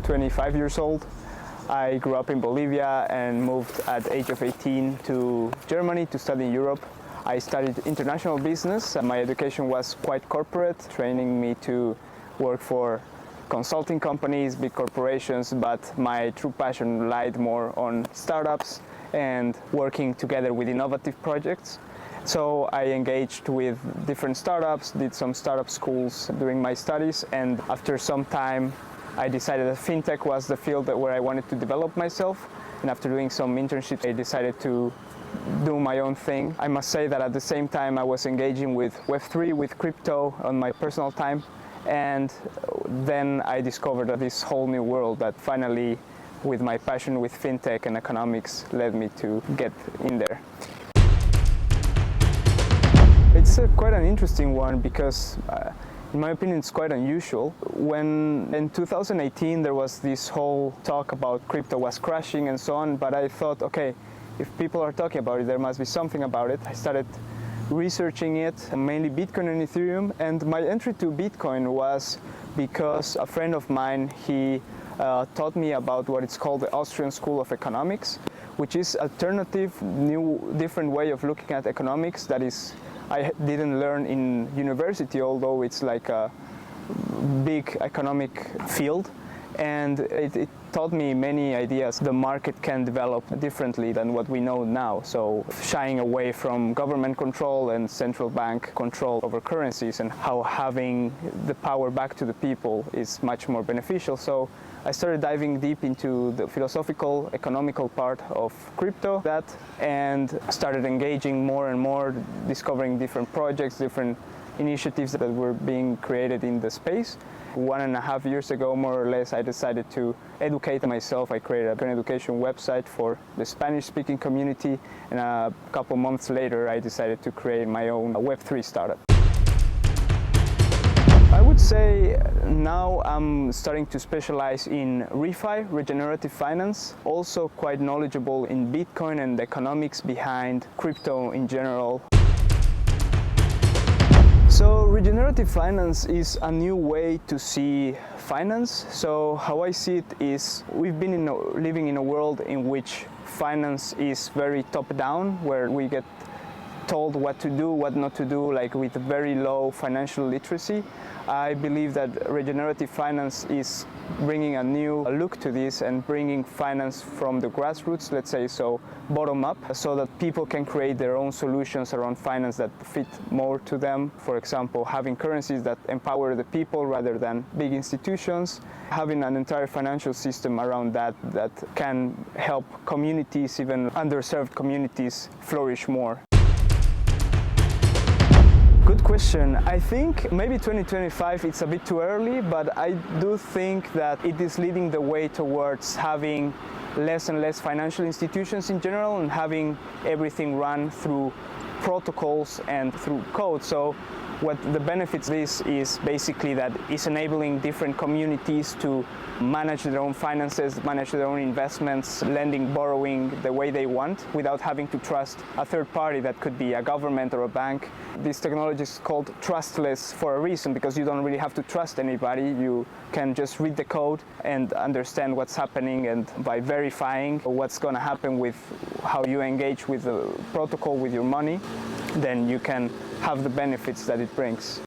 25 years old. I grew up in Bolivia and moved at the age of 18 to Germany to study in Europe. I studied international business. My education was quite corporate, training me to work for consulting companies, big corporations, but my true passion lied more on startups and working together with innovative projects. So I engaged with different startups, did some startup schools during my studies, and after some time I decided that fintech was the field where I wanted to develop myself. And after doing some internships, I decided to do my own thing. I must say that at the same time I was engaging with Web3, with crypto on my personal time. And then I discovered this whole new world that finally, with my passion with fintech and economics, led me to get in there. It's quite an interesting one because in my opinion, it's quite unusual. When in 2018 there was this whole talk about crypto was crashing and so on, but I thought, okay, if people are talking about it, there must be something about it. I started researching it, mainly Bitcoin and Ethereum, and my entry to Bitcoin was because a friend of mine, he taught me about what is called the Austrian School of Economics, which is alternative, new, different way of looking at economics that is I didn't learn in university, although it's like a big economic field, and it taught me many ideas. The market can develop differently than what we know now, so shying away from government control and central bank control over currencies, and how having the power back to the people is much more beneficial. So I started diving deep into the philosophical, economical part of crypto, and started engaging more and more, discovering different projects, different initiatives that were being created in the space. 1.5 years ago, more or less, I decided to educate myself. I created an education website for the Spanish-speaking community, and a couple months later, I decided to create my own Web3 startup. I would say now I'm starting to specialize in ReFi, regenerative finance, also quite knowledgeable in Bitcoin and the economics behind crypto in general. So regenerative finance is a new way to see finance. So how I see it is we've been living in a world in which finance is very top-down, where we get told what to do, what not to do, like with very low financial literacy. I believe that regenerative finance is bringing a new look to this and bringing finance from the grassroots, let's say, so bottom up, so that people can create their own solutions around finance that fit more to them. For example, having currencies that empower the people rather than big institutions, having an entire financial system around that can help communities, even underserved communities, flourish more. Good question. I think maybe 2025 it's a bit too early, but I do think that it is leading the way towards having less and less financial institutions in general and having everything run through protocols and through code. So what the benefits is basically that it's enabling different communities to manage their own finances, manage their own investments, lending, borrowing the way they want without having to trust a third party that could be a government or a bank. This technology is called trustless for a reason, because you don't really have to trust anybody. You can just read the code and understand what's happening, and by verifying what's going to happen with how you engage with the protocol, with your money, then you can have the benefits that it brings.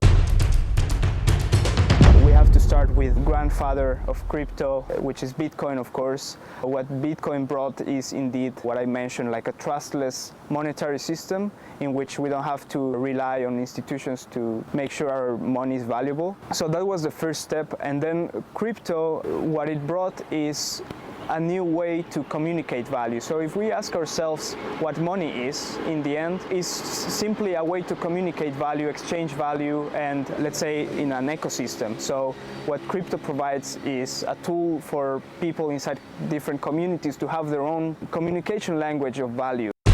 We have to start with grandfather of crypto, which is Bitcoin, of course. What Bitcoin brought is indeed what I mentioned, like a trustless monetary system in which we don't have to rely on institutions to make sure our money is valuable. So that was the first step. And then crypto, what it brought is a new way to communicate value. So if we ask ourselves what money is, in the end, is simply a way to communicate value, exchange value, and let's say in an ecosystem. So what crypto provides is a tool for people inside different communities to have their own communication language of value. I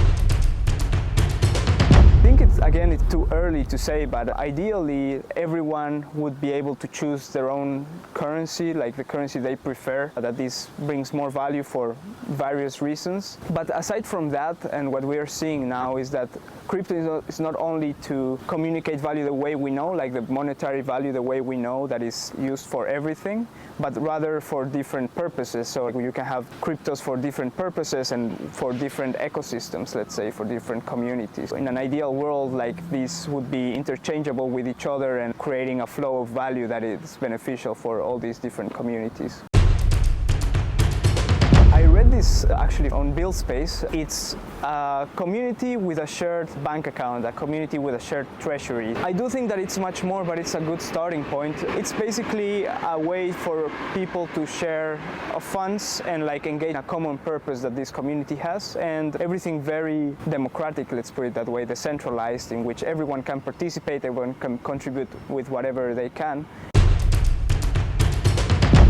think again, it's too early to say, but ideally everyone would be able to choose their own currency, like the currency they prefer, that this brings more value for various reasons. But aside from that, and what we are seeing now is that crypto is not only to communicate value the way we know, like the monetary value the way we know that is used for everything, but rather for different purposes. So you can have cryptos for different purposes and for different ecosystems, let's say, for different communities. In an ideal world, like these would be interchangeable with each other and creating a flow of value that is beneficial for all these different communities. I read this actually on BuildSpace. It's a community with a shared bank account, a community with a shared treasury. I do think that it's much more, but it's a good starting point. It's basically a way for people to share funds and like engage in a common purpose that this community has, and everything very democratic, let's put it that way, decentralized, in which everyone can participate, everyone can contribute with whatever they can.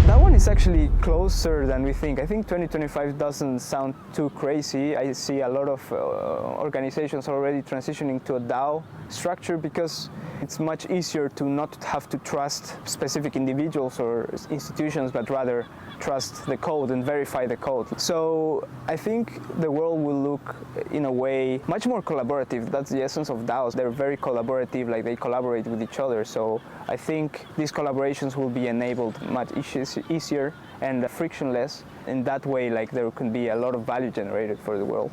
That one is actually closer than we think. I think 2025 doesn't sound too crazy. I see a lot of organizations already transitioning to a DAO structure because it's much easier to not have to trust specific individuals or institutions, but rather trust the code and verify the code. So I think the world will look in a way much more collaborative. That's the essence of DAOs. They're very collaborative, like they collaborate with each other. So I think these collaborations will be enabled much easier and frictionless. In that way, like there can be a lot of value generated for the world.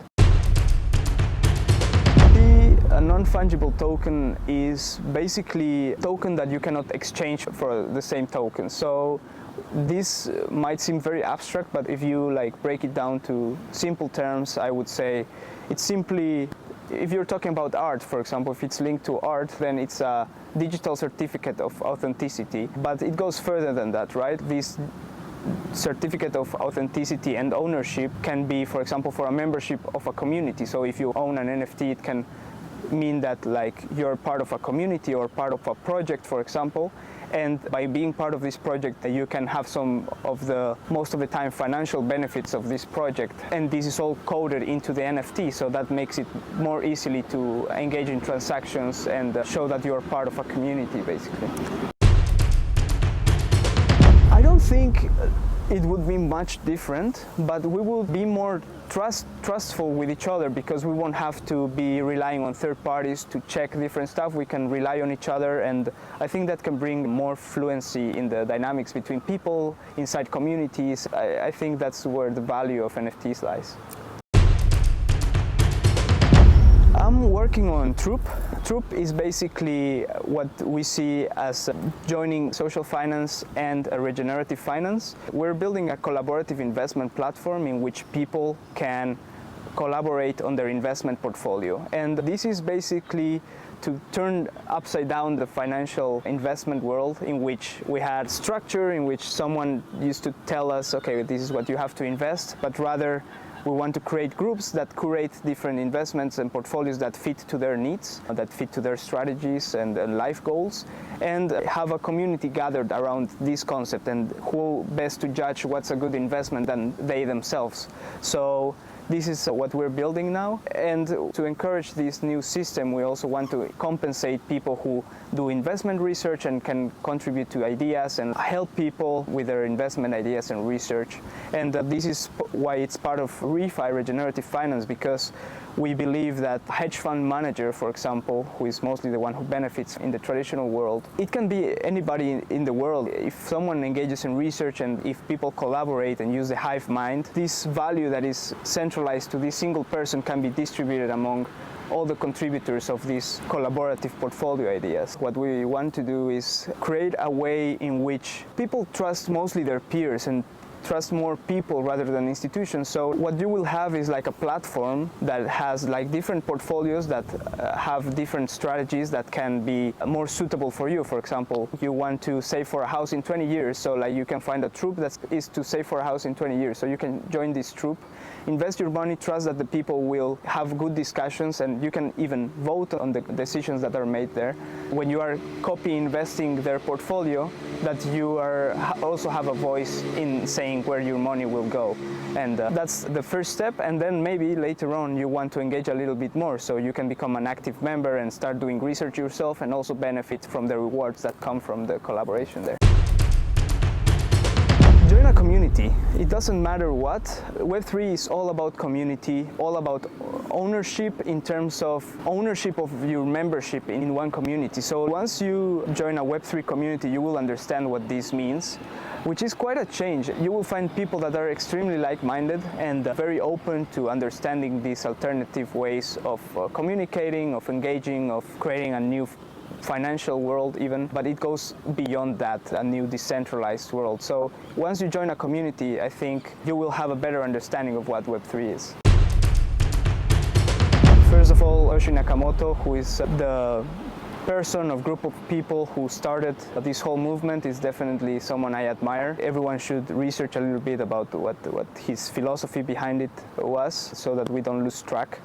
A non-fungible token is basically a token that you cannot exchange for the same token. So this might seem very abstract, but if you like break it down to simple terms, I would say it's simply, if you're talking about art, for example, if it's linked to art, then it's a digital certificate of authenticity. But it goes further than that, right? This certificate of authenticity and ownership can be, for example, for a membership of a community. So if you own an NFT, it can mean that like you're part of a community or part of a project, for example, and by being part of this project you can have some of the most of the time financial benefits of this project, and this is all coded into the NFT, so that makes it more easily to engage in transactions and show that you're part of a community, basically. I don't think it would be much different, but we will be more trustful with each other because we won't have to be relying on third parties to check different stuff. We can rely on each other, and I think that can bring more fluency in the dynamics between people inside communities. I think that's where the value of NFTs lies. I'm working on Troop. Troop is basically what we see as joining social finance and regenerative finance. We're building a collaborative investment platform in which people can collaborate on their investment portfolio. And this is basically to turn upside down the financial investment world, in which we had structure, in which someone used to tell us, okay, this is what you have to invest, but rather we want to create groups that curate different investments and portfolios that fit to their needs, that fit to their strategies and life goals, and have a community gathered around this concept, and who best to judge what's a good investment than they themselves. So this is what we're building now, and to encourage this new system, we also want to compensate people who do investment research and can contribute to ideas and help people with their investment ideas and research. And this is why it's part of ReFi, regenerative finance, because we believe that a hedge fund manager, for example, who is mostly the one who benefits in the traditional world, it can be anybody in the world. If someone engages in research and if people collaborate and use the hive mind, this value that is centralized to this single person can be distributed among all the contributors of these collaborative portfolio ideas. What we want to do is create a way in which people trust mostly their peers and trust more people rather than institutions. So what you will have is like a platform that has like different portfolios that have different strategies that can be more suitable for you. For example, you want to save for a house in 20 years, so like you can find a troop that is to save for a house in 20 years. So you can join this troop, invest your money, trust that the people will have good discussions, and you can even vote on the decisions that are made there. When you are copy investing their portfolio, that you are also have a voice in saying saying where your money will go. And that's the first step, and then maybe later on you want to engage a little bit more, so you can become an active member and start doing research yourself and also benefit from the rewards that come from the collaboration there. Join a community. It doesn't matter what. Web3 is all about community, all about ownership in terms of ownership of your membership in one community. So once you join a Web3 community, you will understand what this means, which is quite a change. You will find people that are extremely like-minded and very open to understanding these alternative ways of communicating, of engaging, of creating a new financial world even, but it goes beyond that, a new decentralized world. So once you join a community, I think you will have a better understanding of what Web3 is. First of all, Satoshi Nakamoto, who is the person or group of people who started this whole movement, is definitely someone I admire. Everyone should research a little bit about what his philosophy behind it was, so that we don't lose track.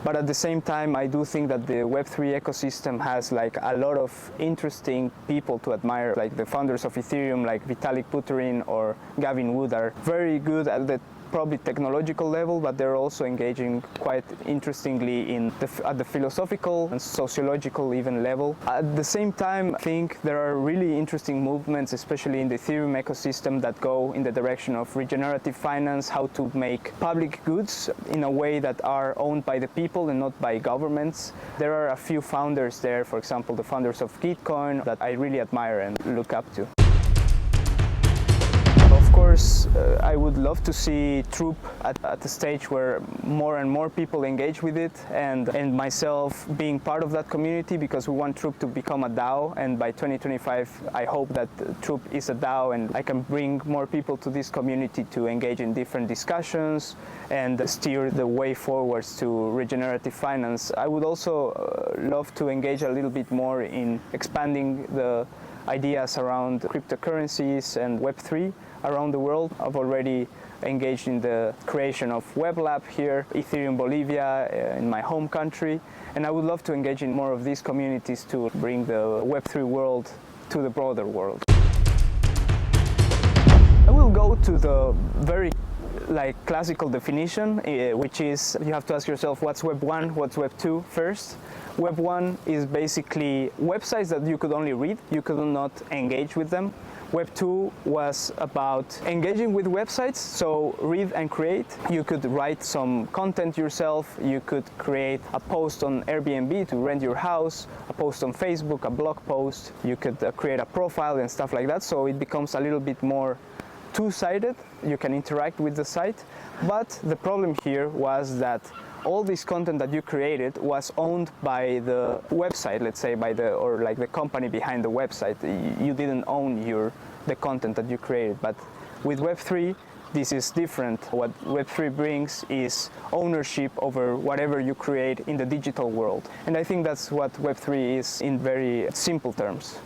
But at the same time, I do think that the Web3 ecosystem has like a lot of interesting people to admire, like the founders of Ethereum, like Vitalik Buterin or Gavin Wood, are very good at the probably technological level, but they're also engaging quite interestingly at the philosophical and sociological even level. At the same time, I think there are really interesting movements, especially in the Ethereum ecosystem, that go in the direction of regenerative finance, how to make public goods in a way that are owned by the people and not by governments. There are a few founders there, for example, the founders of Gitcoin, that I really admire and look up to. Of course, I would love to see Troop at the stage where more and more people engage with it, and myself being part of that community, because we want Troop to become a DAO, and by 2025 I hope that Troop is a DAO and I can bring more people to this community to engage in different discussions and steer the way forwards to regenerative finance. I would also love to engage a little bit more in expanding the ideas around cryptocurrencies and Web3 around the world. I've already engaged in the creation of WebLab here, Ethereum Bolivia, in my home country, and I would love to engage in more of these communities to bring the Web3 world to the broader world. I will go to the very classical definition, which is you have to ask yourself what's Web 1, what's Web 2 first. Web 1 is basically websites that you could only read, you could not engage with them. Web 2 was about engaging with websites, so read and create. You could write some content yourself, you could create a post on Airbnb to rent your house, a post on Facebook, a blog post, you could create a profile and stuff like that, so it becomes a little bit more two-sided. You can interact with the site, but the problem here was that all this content that you created was owned by the website, let's say the company behind the website. You didn't own the content that you created. But with Web3, this is different. What Web3 brings is ownership over whatever you create in the digital world. And I think that's what Web3 is in very simple terms.